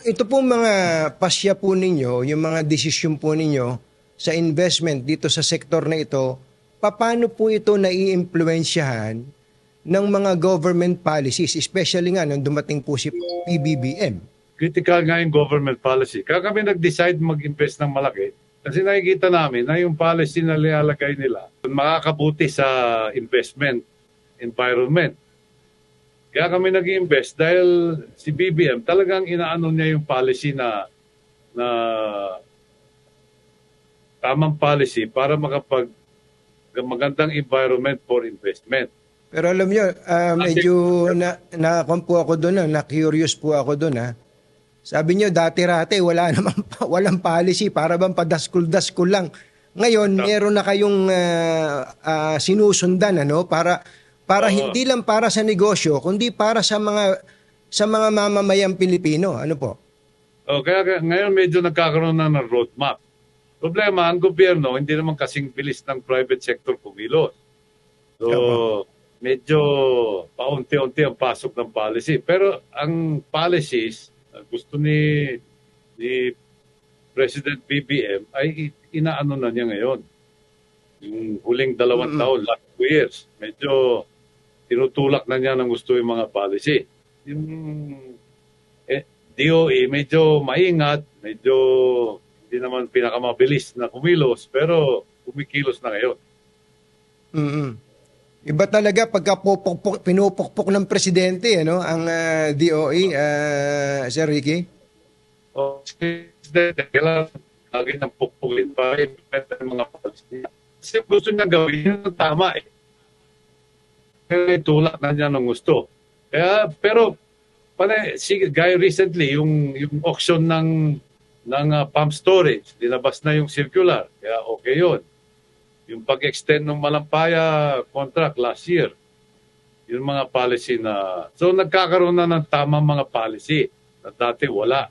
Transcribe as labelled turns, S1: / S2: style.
S1: Ito po mga pasya po ninyo, yung mga desisyon po ninyo sa investment dito sa sektor na ito, paano po ito naiimpluwensyahan ng mga government policies, especially nga nung dumating po si PBBM?
S2: Critical nga yung government policy. Kaya kami nag-decide mag-invest ng malaki kasi nakikita namin na yung policy na nilalagay nila makakabuti sa investment environment. Kaya kami nag-invest dahil si BBM talagang inaano niya yung policy na tamang policy para magandang environment for investment.
S1: Pero alam nyo, medyo na-po ako doon, na-curious po ako doon. Sabi nyo, dati-rate, walang policy, para bang padaskul-daskul lang. Ngayon, meron na kayong sinusundan, ano, para hindi lang para sa negosyo, kundi para sa mga mamamayang Pilipino. Ano po?
S2: Kaya ngayon medyo nagkakaroon na ng roadmap. Problema, ang gobyerno, hindi naman kasing bilis ng private sector kumilos. So, medyo paunti-unti ang pasok ng policy. Pero ang policies, gusto ni President BBM ay inaano na niya ngayon. Yung huling 2 taon, last 2 years, medyo tinutulak na niya ng gusto yung mga policy. Yung DOE medyo maingat, medyo hindi naman pinakamabilis na kumilos, pero kumikilos na ngayon.
S1: Iba talaga pagka pinupukpok ng presidente, ano, ang DOE, Sir Ricky?
S2: Kailangan lagi ng pukpukin para implement ang mga policy. Kasi gusto niya gawin yung tama eh. Kaya tulak na niya ng gusto. Kaya, pero, gaya recently, yung auction ng pump storage, dinabas na yung circular. Kaya okay yun. Yung pag-extend ng Malampaya contract last year, yung mga policy na... So nagkakaroon na ng tamang mga policy na dati wala.